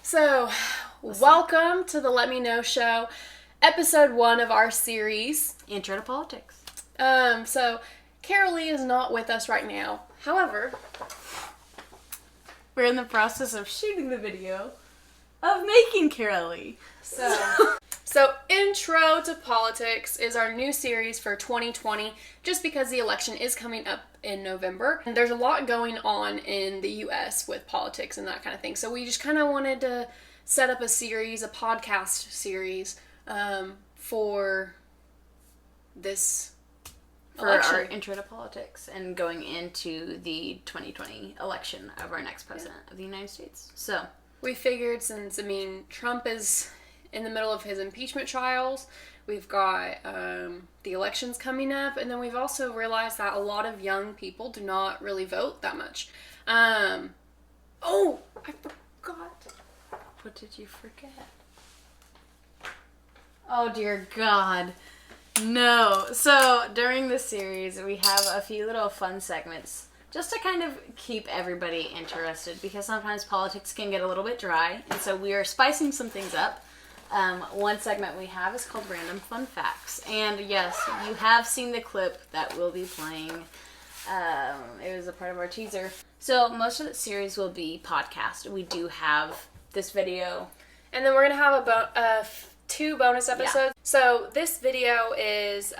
So, welcome to the Let Me Know Show, episode 1 of our series, Intro to Politics. So, KaraLee is not with us right now. However, we're in the process of shooting the video of making KaraLee. So, Intro to Politics is our new series for 2020, just because the election is coming up in November. And there's a lot going on in the U.S. with politics and that kind of thing. So we just kind of wanted to set up a podcast series, for this election. Our Intro to Politics and going into the 2020 election of our next president of the United States. So we figured since, Trump is in the middle of his impeachment trials, we've got the elections coming up, and then we've also realized that a lot of young people do not really vote that much. I forgot. What did you forget? Oh, dear God. No. So, during this series, we have a few little fun segments just to kind of keep everybody interested, because sometimes politics can get a little bit dry, and so we are spicing some things up. One segment we have is called Random Fun Facts. And yes, you have seen the clip that we'll be playing. It was a part of our teaser. So most of the series will be podcast. We do have this video. And then we're going to have 2 bonus episodes. Yeah. So this video is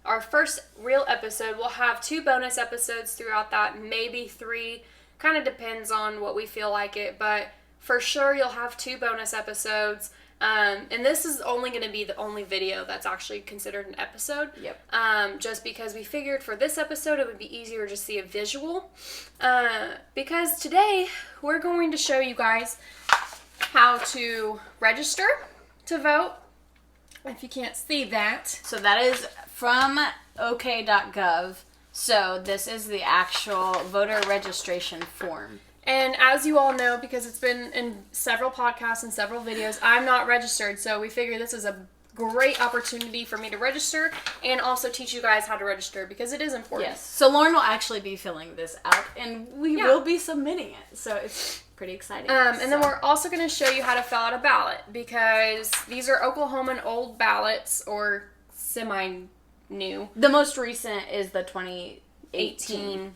our first real episode. We'll have 2 bonus episodes throughout that, maybe 3. Kind of depends on what we feel like it, but for sure, you'll have 2 bonus episodes, and this is only going to be the only video that's actually considered an episode. Yep. Just because we figured for this episode, it would be easier to just see a visual. Because today, we're going to show you guys how to register to vote, if you can't see that. So that is from ok.gov. So this is the actual voter registration form. And as you all know, because it's been in several podcasts and several videos, I'm not registered, so we figure this is a great opportunity for me to register and also teach you guys how to register, because it is important. Yes. So Lauren will actually be filling this out, and we will be submitting it, so it's pretty exciting. And then we're also going to show you how to fill out a ballot, because these are Oklahoman old ballots, or semi-new. The most recent is the 2018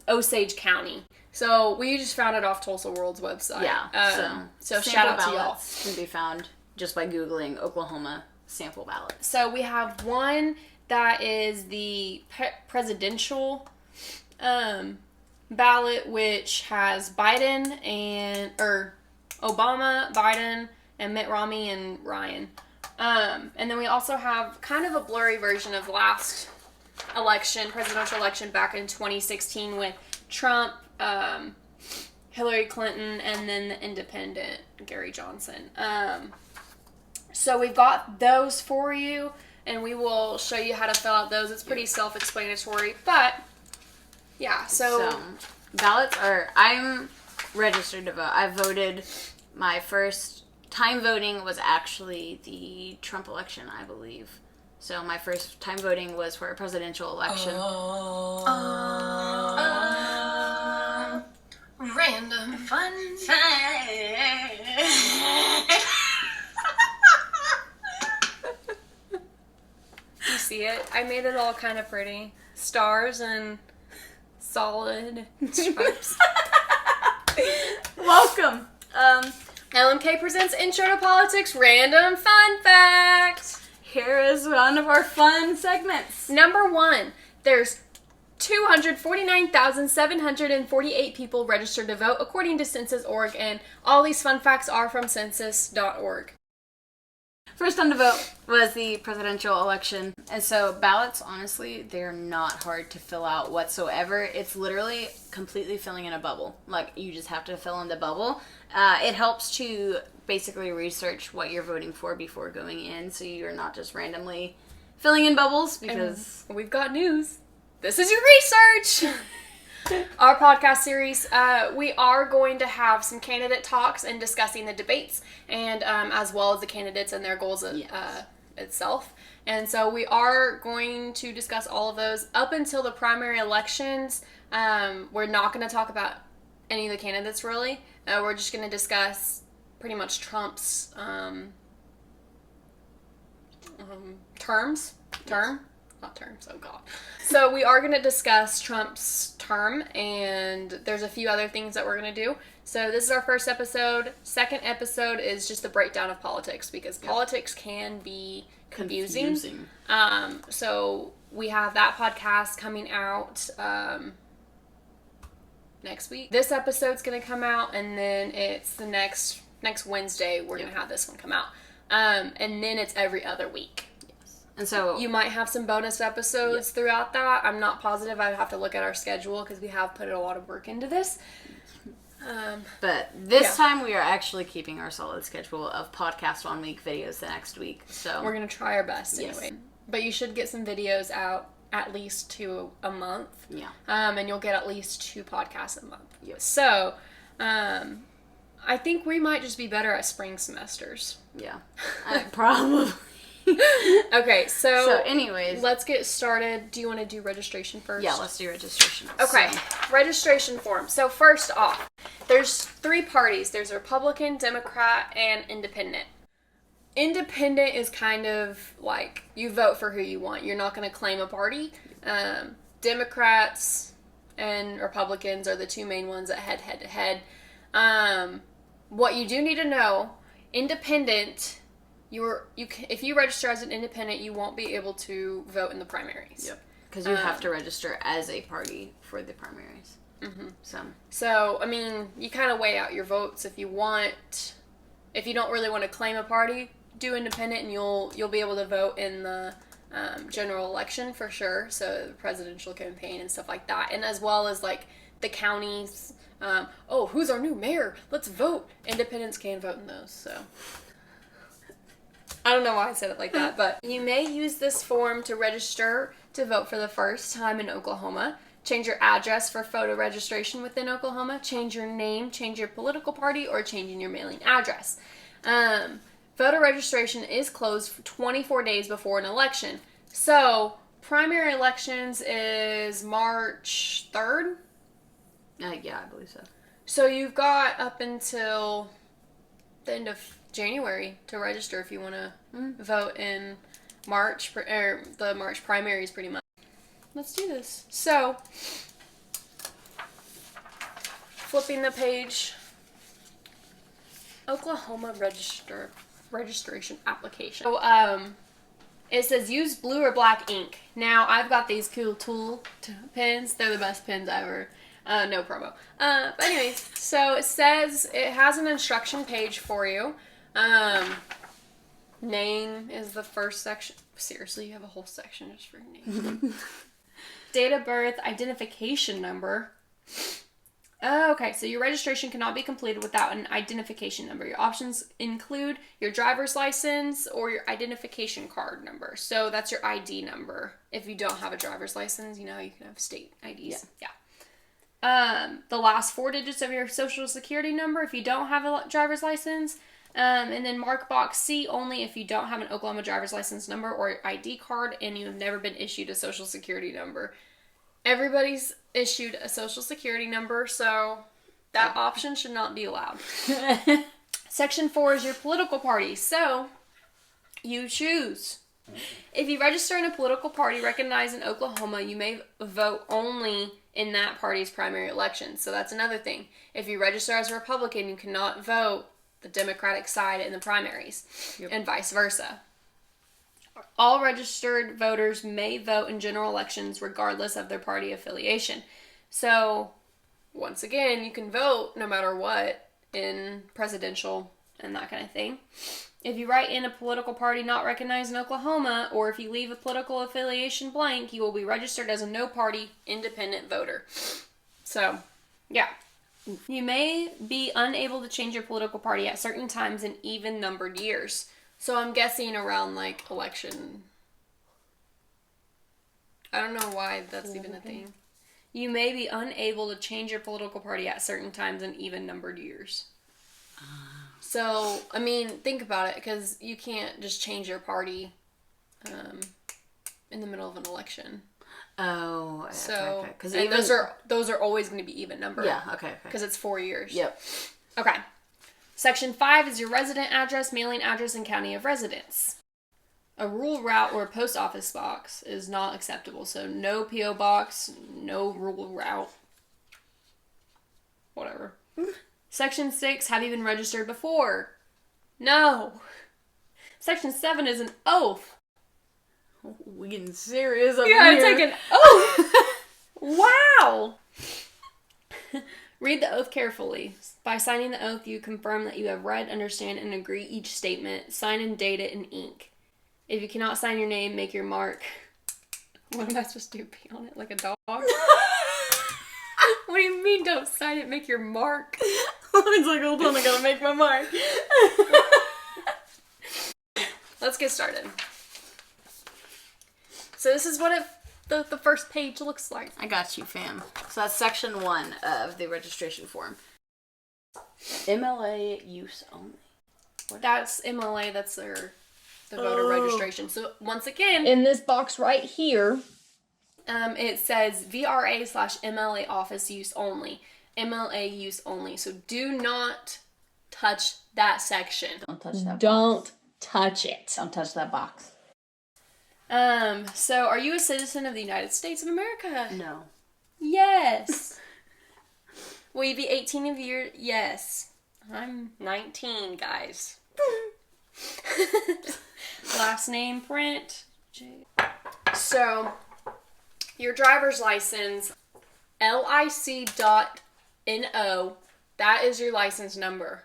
Osage County. So we just found it off Tulsa World's website. Yeah. So shout out to y'all. Can be found just by Googling Oklahoma sample ballot. So we have one that is the presidential ballot, which has Obama, Biden, and Mitt Romney and Ryan. And then we also have kind of a blurry version of last presidential election back in 2016 with Trump, Hillary Clinton, and then the independent Gary Johnson. So we've got those for you, and we will show you how to fill out those. It's pretty self-explanatory, but yeah, so ballots I'm registered to vote. I voted. My first time voting was actually the Trump election, I believe. So my first time voting was for a presidential election. Random fun fact. You see it? I made it all kind of pretty. Stars and solid stripes. Welcome. LMK presents Intro to Politics Random Fun Fact. Here is one of our fun segments. Number 1, there's 249,748 people registered to vote according to Census.org, and all these fun facts are from Census.org. First time to vote was the presidential election. And so ballots, honestly, they're not hard to fill out whatsoever. It's literally completely filling in a bubble. Like, you just have to fill in the bubble. It helps to basically research what you're voting for before going in, so you're not just randomly filling in bubbles, because... And we've got news. This is your research! our podcast series, we are going to have some candidate talks and discussing the debates, and as well as the candidates and their goals itself. And so we are going to discuss all of those up until the primary elections. We're not going to talk about any of the candidates, really. We're just going to discuss pretty much Trump's So we are going to discuss Trump's term, and there's a few other things that we're going to do. So this is our first episode. Second episode is just a breakdown of politics, because politics can be confusing. So we have that podcast coming out next week. This episode's going to come out, and then it's the next Wednesday we're going to have this one come out. And then it's every other week. And so you might have some bonus episodes throughout that. I'm not positive. I have to look at our schedule because we have put a lot of work into this. But this time we are actually keeping our solid schedule of podcast 1 week, videos the next week. So we're going to try our best anyway. But you should get some videos out at least 2 a month. Yeah. And you'll get at least 2 podcasts a month. Yep. So, I think we might just be better at spring semesters. Yeah. Probably. Okay, so anyways, let's get started. Do you want to do registration first? Yeah, let's do registration. Okay, registration form. So first off, there's 3 parties. There's Republican, Democrat, and Independent. Independent is kind of like you vote for who you want. You're not going to claim a party. Democrats and Republicans are the 2 main ones that head to head. What you do need to know, Independent... if you register as an independent, you won't be able to vote in the primaries. Yep. Because you have to register as a party for the primaries. Mm-hmm. So, I mean, you kind of weigh out your votes. If you don't really want to claim a party, do independent, and you'll be able to vote in the general election for sure. So the presidential campaign and stuff like that, and as well as like the counties. Who's our new mayor? Let's vote. Independents can vote in those. So. I don't know why I said it like that, but you may use this form to register to vote for the first time in Oklahoma, change your address for photo registration within Oklahoma, change your name, change your political party, or changing your mailing address. Voter registration is closed for 24 days before an election. So, primary elections is March 3rd? Yeah, I believe so. So you've got up until the end of January to register if you want to vote in March, or the March primaries pretty much. Let's do this. So, flipping the page, Oklahoma registration application. So, it says use blue or black ink. Now, I've got these cool tool pens. They're the best pens ever. No promo. But anyways, so it says it has an instruction page for you. Name is the first section. Seriously, you have a whole section just for name. Date of birth, identification number. Okay, so your registration cannot be completed without an identification number. Your options include your driver's license or your identification card number. So that's your ID number. If you don't have a driver's license, you can have state IDs. Yeah. The last 4 digits of your social security number if you don't have a driver's license. And then mark box C only if you don't have an Oklahoma driver's license number or ID card and you've never been issued a social security number. Everybody's issued a social security number, so that option should not be allowed. Section 4 is your political party, so you choose. If you register in a political party recognized in Oklahoma, you may vote only in that party's primary election. So that's another thing. If you register as a Republican, you cannot vote the Democratic side in the primaries, and vice versa. All registered voters may vote in general elections regardless of their party affiliation. So, once again, you can vote no matter what in presidential and that kind of thing. If you write in a political party not recognized in Oklahoma, or if you leave a political affiliation blank, you will be registered as a no-party independent voter. So, yeah. You may be unable to change your political party at certain times in even-numbered years. So I'm guessing around, election... I don't know why that's even a thing. You may be unable to change your political party at certain times in even-numbered years. So, I mean, think about it, because you can't just change your party in the middle of an election. Oh, so okay. Those are always going to be even numbered. Yeah, okay. Because it's 4 years. Yep. Okay. Section 5 is your resident address, mailing address, and county of residence. A rural route or a post office box is not acceptable. So no P.O. box, no rural route. Whatever. Section 6, have you been registered before? No. Section 7 is an oath. Oh, we getting serious up Yeah, here. it's like an oath. Wow. Read the oath carefully. By signing the oath, you confirm that you have read, understand, and agree each statement. Sign and date it in ink. If you cannot sign your name, make your mark. What am I supposed to do? Pee on it like a dog? What do you mean don't sign it, make your mark? It's like, hold on, I gotta make my mark. Let's get started. So this is what the first page looks like. I got you, fam. So that's section 1 of the registration form. MLA use only. That's MLA, that's the voter registration. So once again, in this box right here, it says VRA/MLA office use only. MLA use only. So do not touch that section. Don't touch that box. Don't touch it. Don't touch that box. So are you a citizen of the United States of America? No. Yes. Will you be 18 of year? Yes. I'm 19, guys. Last name, print. So, your driver's license, LIC.NO, that is your license number.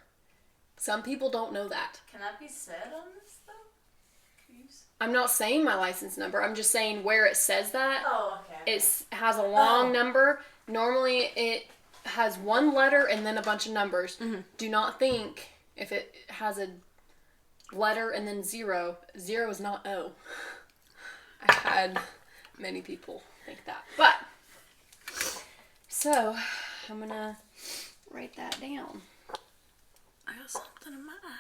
Some people don't know that. Can that be said on this, though? I'm not saying my license number. I'm just saying where it says that. Oh, okay. It has a long number. Normally, it has one letter and then a bunch of numbers. Mm-hmm. Do not think if it has a letter and then 0. 0 is not O. I've had many people think that. But, so, I'm going to write that down. I got something in my eye.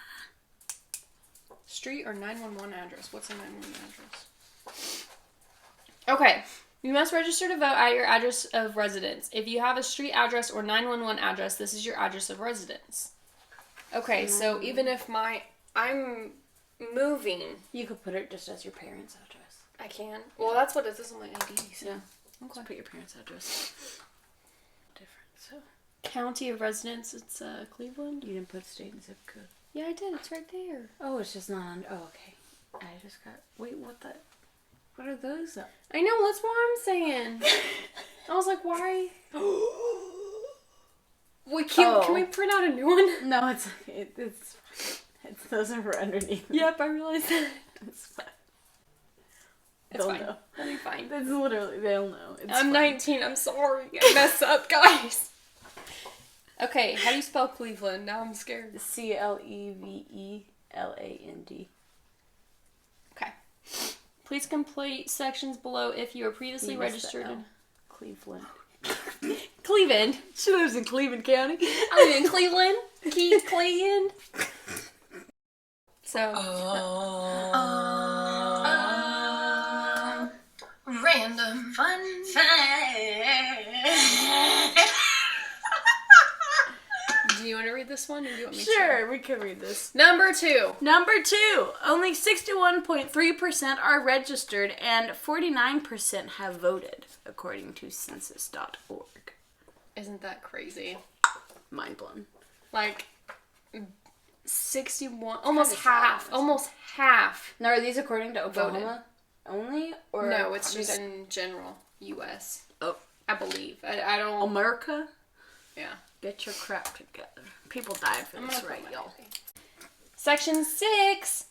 Street or 911 address? What's a 911 address? Okay. You must register to vote at your address of residence. If you have a street address or 911 address, this is your address of residence. Okay, so even if I'm moving. You could put it just as your parents' address. I can. Well, that's what it says on my ID. So. Yeah. Okay. Just put your parents' address. Different, so. County of residence, it's Cleveland. You didn't put state and zip code. Yeah, I did. It's right there. Oh, it's just not on. Oh, okay. I just got. Wait, what the? What are those? I know, that's what I'm saying. I was like, why? Can we print out a new one? No, it's those are for underneath. Yep, I realized that. It's fine. It's They'll fine. know. That'll be fine. It's literally, they'll know. I'm 19. I'm sorry. I messed up, guys. Okay, how do you spell Cleveland? Now I'm scared. CLEVELAND. Okay. Please complete sections below if you were previously registered in Cleveland. Cleveland. She lives in Cleveland County. I live in Cleveland. Cleveland. So. Random fun fact. Do you want to read this one, or do you want me to? Sure, we can read this. Number 2. Only 61.3% are registered, and 49% have voted, according to census.org. Isn't that crazy? Mind blown. Like 61, almost half. Almost half. Now, are these according to Oklahoma only, or no? It's just in general, U.S. Oh, I believe. I don't. America. Yeah. Get your crap together. People died for this, right, y'all? Section 6.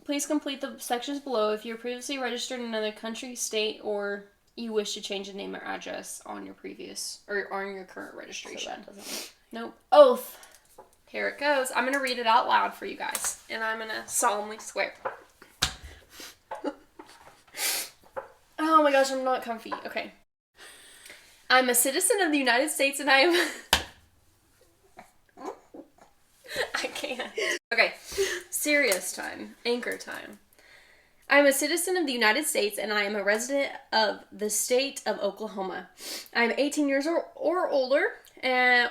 Please complete the sections below if you're previously registered in another country, state, or you wish to change the name or address on your previous or on your current registration. So that doesn't... Nope. Oath. Here it goes. I'm going to read it out loud for you guys, and I'm going to solemnly swear. Oh my gosh, I'm not comfy. Okay. I'm a citizen of the United States and I am... I can't. Okay, serious time. Anchor time. I am a citizen of the United States and I am a resident of the state of Oklahoma. I am 18 years or older,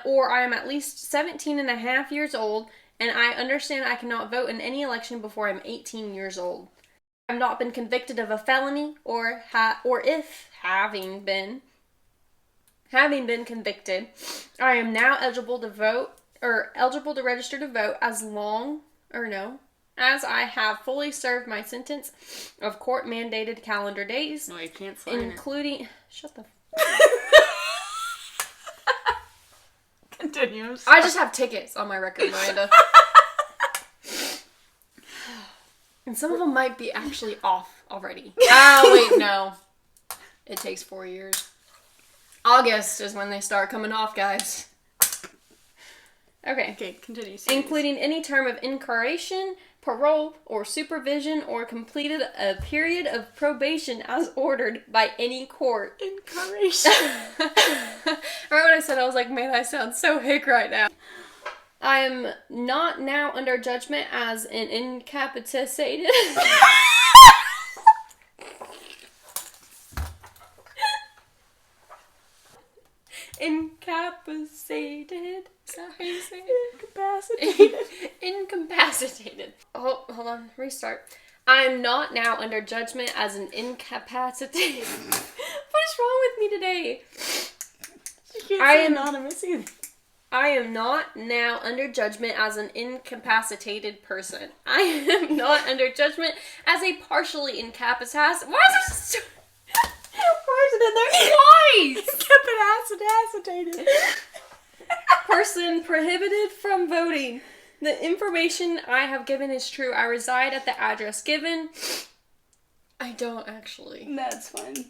or I am at least 17 and a half years old, and I understand I cannot vote in any election before I'm 18 years old. I have not been convicted of a felony, or if having been convicted, I am now eligible to vote, or eligible to register to vote as I have fully served my sentence of court-mandated calendar days. No, you can't sign including... it. Shut the... Continue. I just have tickets on my record, Miranda. And some of them might be actually off already. Oh, wait, no. It takes 4 years. August is when they start coming off, guys. Okay, continue. Serious. Including any term of incarceration, parole, or supervision, or completed a period of probation as ordered by any court. Incarceration. Remember when I said, I was like, man, I sound so hick right now. I am not now under judgment as an incapacitated... Incapacitated. Is that how you say it? Incapacitated. Oh, hold on. Restart. I am not now under judgment as an incapacitated. What is wrong with me today? I am anonymous either. I am not now under judgment as an incapacitated person. I am not under judgment as a partially incapacitated. Why is there Why is it in there twice? Incapacitated. Person prohibited from voting. The information I have given is true. I reside at the address given. I don't actually. That's fine.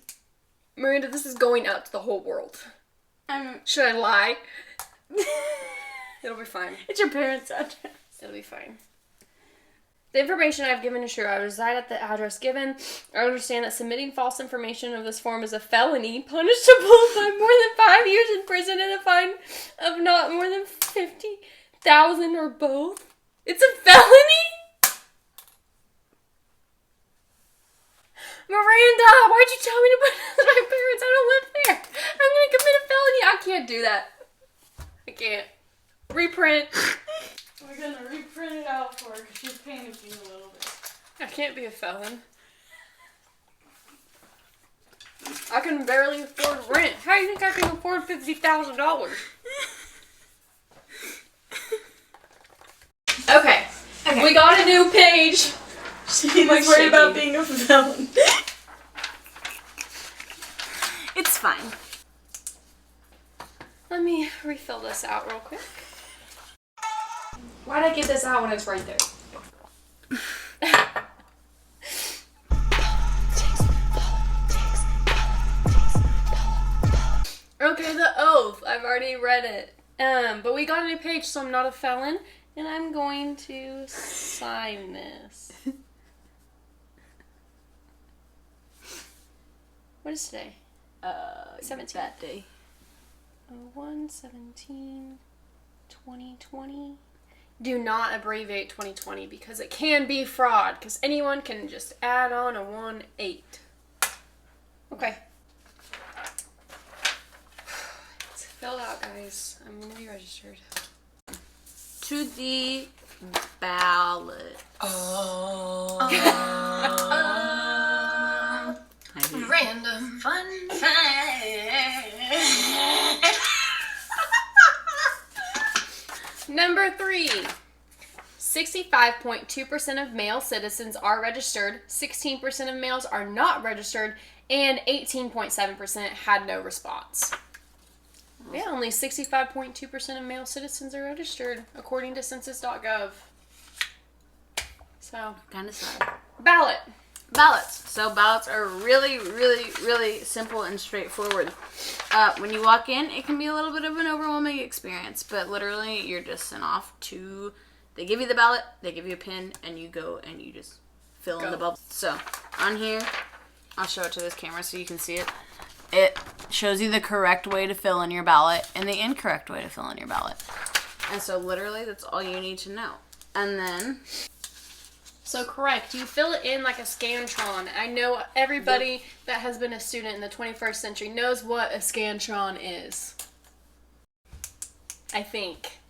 Miranda, this is going out to the whole world. Should I lie? It'll be fine. It's your parents' address. It'll be fine. The information I've given is true. I reside at the address given. I understand that submitting false information of this form is a felony, punishable by more than 5 years in prison and a fine of not more than $50,000 or both. It's a felony? Miranda, why'd you tell me to put it with my parents? I don't live there. I'm gonna commit a felony. I can't do that. I can't. Reprint. We're gonna reprint it out for her because she's panicking a little bit. I can't be a felon. I can barely afford rent. How do you think I can afford $50,000? Okay. We got a new page. She's worried about being a felon. It's fine. Let me refill this out real quick. Why'd I get this out when it's right there? Okay, the oath. I've already read it. But we got a new page, so I'm not a felon. And I'm going to sign this. What is today? 17th. That day. 1/17/2020. Do not abbreviate 2020 because it can be fraud. Because anyone can just add on a 1/8. Okay. It's filled out, guys. I'm going to be registered. To the ballot. Random fun fact. Number 3. 65.2% of male citizens are registered, 16% of males are not registered, and 18.7% had no response. Yeah, only 65.2% of male citizens are registered, according to census.gov. So, Kind of sad. ballot. Ballots. So ballots are really, really, really simple and straightforward. When you walk in, it can be a little bit of an overwhelming experience, but literally you're just sent off to, they give you the ballot, they give you a pin, and you go and you just fill in the bubble. So on here, I'll show it to this camera so you can see it. it shows you the correct way to fill in your ballot and the incorrect way to fill in your ballot. And so literally that's all you need to know. And then... So correct. You fill it in like a Scantron. I know everybody that has been a student in the 21st century knows what a Scantron is. I think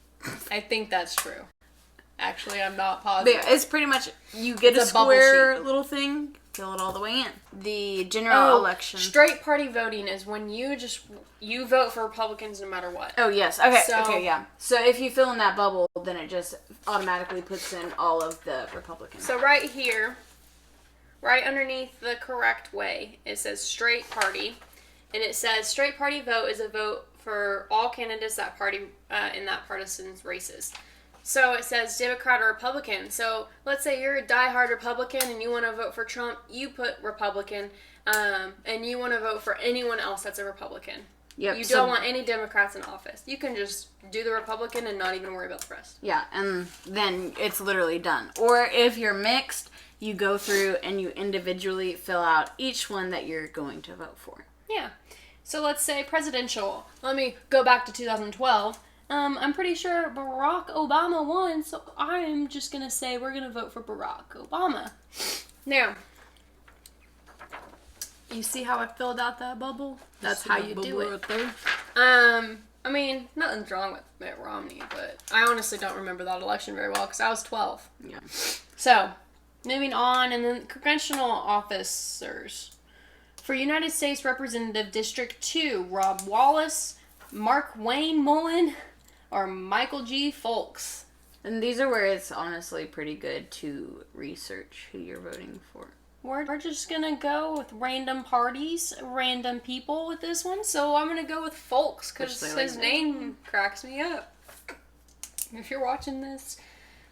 that's true. Actually, I'm not positive. But it's pretty much, you get a square little thing, fill it all the way in. The general election. Straight party voting is when you vote for Republicans no matter what. Oh, yes. Okay, yeah. So if you fill in that bubble, then it just automatically puts in all of the Republicans. So right here, right underneath the correct way, it says straight party. And it says straight party vote is a vote for all candidates that party in that partisan's races. So it says Democrat or Republican. So let's say you're a diehard Republican and you want to vote for Trump, you put Republican, and you want to vote for anyone else that's a Republican. Yep. You don't want any Democrats in office. You can just do the Republican and not even worry about the rest. Yeah, and then it's literally done. Or if you're mixed, you go through and you individually fill out each one that you're going to vote for. Yeah. So let's say presidential. Let me go back to 2012. I'm pretty sure Barack Obama won, so I'm just going to say we're going to vote for Barack Obama. Now, you see how I filled out that bubble? That's how you do it. I mean, nothing's wrong with Mitt Romney, but I honestly don't remember that election very well because I was 12. Yeah. So, moving on, and then congressional officers. For United States Representative District 2, Rob Wallace, Mark Wayne Mullen, or Michael G. Folks. And these are where it's honestly pretty good to research who you're voting for. We're just going to go with random parties, random people with this one. So I'm going to go with Folks because his name cracks me up. If you're watching this,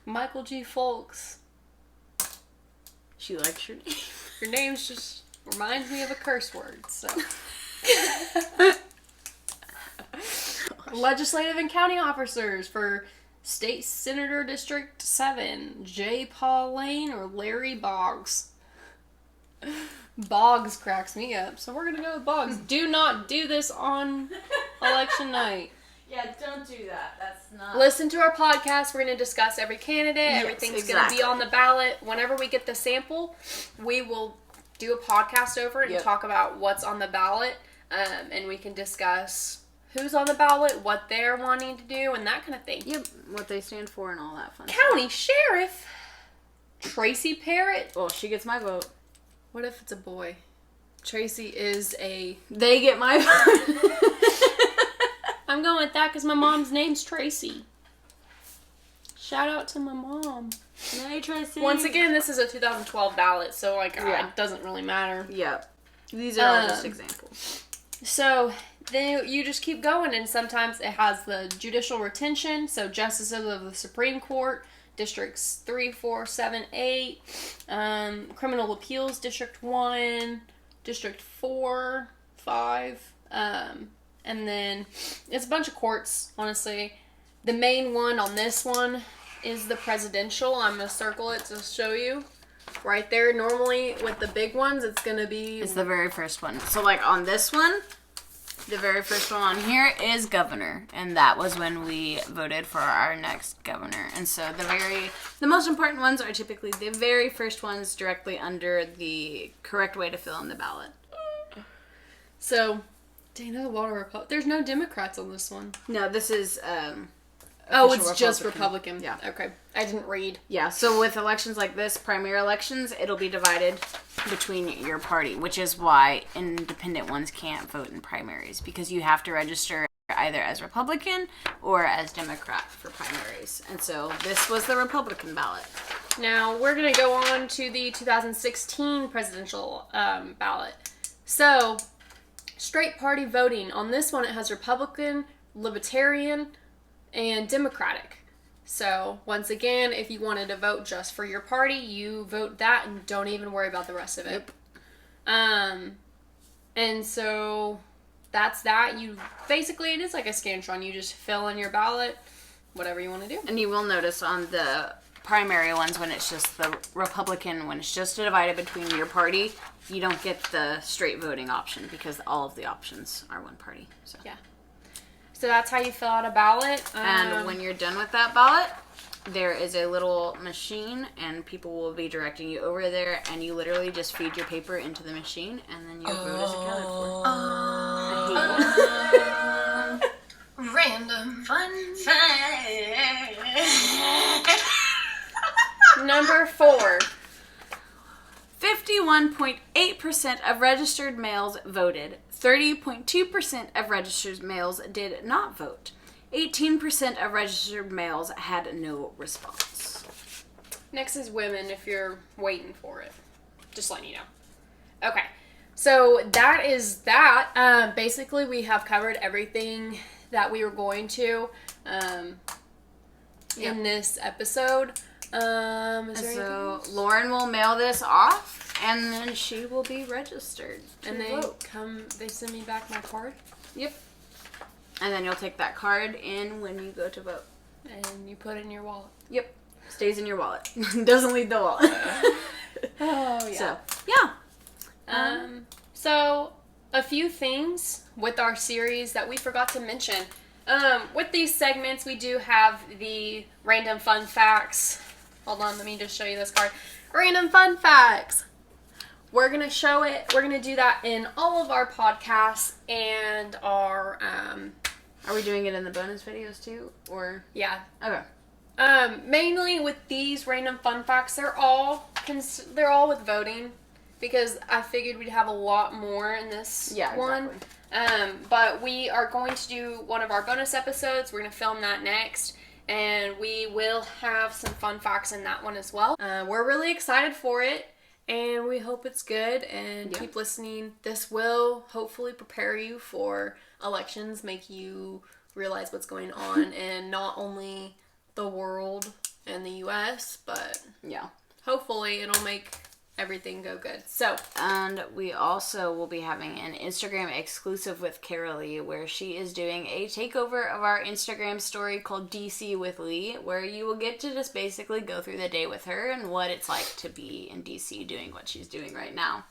Michael G. Folks. She likes your name. Your name's just reminds me of a curse word, so... Legislative and county officers for State Senator District 7, J. Paul Lane or Larry Boggs. Boggs cracks me up, so we're going to go with Boggs. Do not do this on election night. Yeah, don't do that. That's not... Listen to our podcast. We're going to discuss every candidate. Yes, everything's going to be on the ballot. Whenever we get the sample, we will do a podcast over it and talk about what's on the ballot, and we can discuss who's on the ballot, what they're wanting to do, and that kind of thing. Yep, what they stand for and all that fun County Sheriff Tracy Parrott. Well, she gets my vote. What if it's a boy? Tracy is a... They get my vote. I'm going with that because my mom's name's Tracy. Shout out to my mom. Hey, Tracy. Once again, this is a 2012 ballot, so it doesn't really matter. Yeah. These are all just examples. So... Then you just keep going, and sometimes it has the judicial retention, so justices of the Supreme Court, Districts 3, 4, 7, 8, Criminal Appeals, District 1, District 4, 5, and then it's a bunch of courts, honestly. The main one on this one is the presidential. I'm going to circle it to show you. Right there, normally with the big ones, it's going to be... It's the very first one. So, like, on this one... The very first one on here is governor, and that was when we voted for our next governor. And so the most important ones are typically the very first ones directly under the correct way to fill in the ballot. So, there's no Democrats on this one. No, this is it's just Republican. Yeah. Okay. I didn't read. Yeah, so with elections like this, primary elections, it'll be divided between your party, which is why independent ones can't vote in primaries, because you have to register either as Republican or as Democrat for primaries. And so this was the Republican ballot. Now, we're going to go on to the 2016 presidential ballot. So, straight party voting. On this one, it has Republican, Libertarian, and Democratic. So, once again, if you wanted to vote just for your party, you vote that and don't even worry about the rest of it. Yep. And so, that's that. Basically, it is like a Scantron. You just fill in your ballot, whatever you want to do. And you will notice on the primary ones, when it's just the Republican, when it's just divided between your party, you don't get the straight voting option because all of the options are one party. So Yeah. So that's how you fill out a ballot. And when you're done with that ballot, there is a little machine, and people will be directing you over there, and you literally just feed your paper into the machine, and then your vote is accounted for. I hate you. Random fun fact. Number 4. 51.8% of registered males voted. 30.2% of registered males did not vote. 18% of registered males had no response. Next is women, if you're waiting for it. Just letting you know. Okay. So that is that. Basically, we have covered everything that we were going to in this episode. So Lauren will mail this off, and then she will be registered to vote. They send me back my card. Yep. And then you'll take that card in when you go to vote. And you put it in your wallet. Yep. Stays in your wallet. Doesn't leave the wallet. Oh, yeah. So, yeah. So, a few things with our series that we forgot to mention. With these segments, we do have the random fun facts. Hold on, let me just show you this card. Random fun facts. We're going to show it. We're going to do that in all of our podcasts and our... Are we doing it in the bonus videos too? Or Yeah. Okay. Mainly with these random fun facts, they're all with voting, because I figured we'd have a lot more in this one. Exactly. But we are going to do one of our bonus episodes. We're going to film that next, and we will have some fun facts in that one as well. We're really excited for it, and we hope it's good, and keep listening. This will hopefully prepare you for elections, make you realize what's going on in not only the world and the U.S., but hopefully it'll make everything go good. So, and we also will be having an Instagram exclusive with KaraLee, where she is doing a takeover of our Instagram story called DC with Lee, where you will get to just basically go through the day with her and what it's like to be in DC doing what she's doing right now.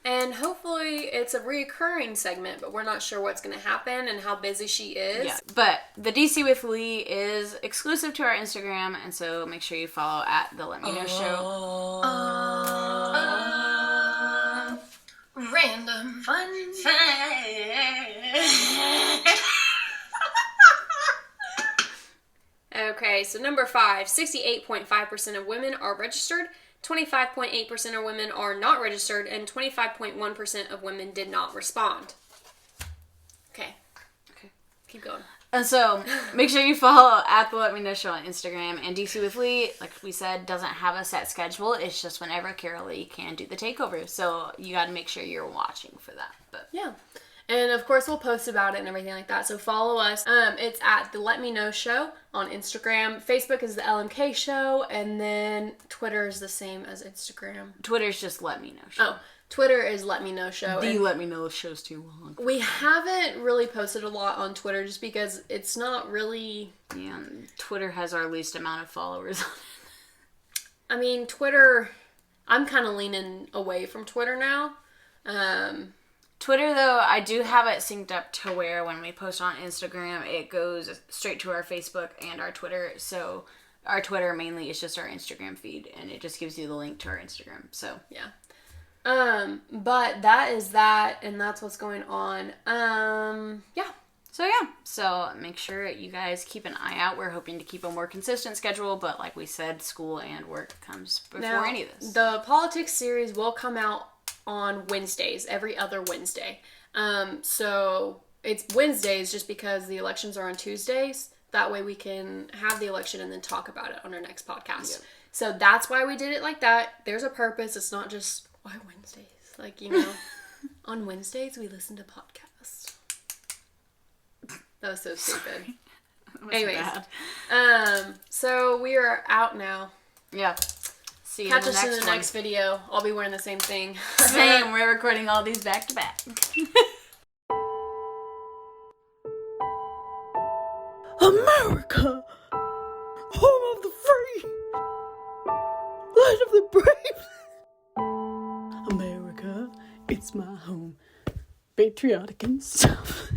And hopefully it's a reoccurring segment, but we're not sure what's going to happen and how busy she is. Yeah, but the DC with Lee is exclusive to our Instagram, and so make sure you follow at the Let Me Know Show. Random fun fact. Okay, so number 5, 68.5% of women are registered. 25.8% of women are not registered, and 25.1% of women did not respond. Okay. Keep going. And so, make sure you follow at the Let Me Know Show on Instagram. And DC with Lee, like we said, doesn't have a set schedule. It's just whenever KaraLee can do the takeover. So, you got to make sure you're watching for that. But yeah. And of course, we'll post about it and everything like that. So follow us. It's at the Let Me Know Show on Instagram. Facebook is the LMK Show, and then Twitter is the same as Instagram. Twitter's just Let Me Know Show. Oh, Twitter is Let Me Know Show. The Let Me Know Show's too long. We haven't really posted a lot on Twitter just because it's not really... Yeah, Twitter has our least amount of followers on it. I mean, Twitter... I'm kind of leaning away from Twitter now. Twitter, though, I do have it synced up to where when we post on Instagram, it goes straight to our Facebook and our Twitter. So our Twitter mainly is just our Instagram feed, and it just gives you the link to our Instagram. So yeah. But that is that, and that's what's going on. Yeah. So make sure you guys keep an eye out. We're hoping to keep a more consistent schedule, but like we said, school and work comes before any of this. The politics series will come out on Wednesdays, every other Wednesday. So it's Wednesdays just because the elections are on Tuesdays. That way we can have the election and then talk about it on our next podcast. Yep. So that's why we did it like that. There's a purpose. It's not just, why Wednesdays? Like, you know, on Wednesdays we listen to podcasts. That was so stupid. Anyways, so we are out now. Yeah. See you Catch in the us next in the one. next video. I'll be wearing the same thing. Same. We're recording all these back to back. America, home of the free. land of the brave. America, it's my home. Patriotic and stuff.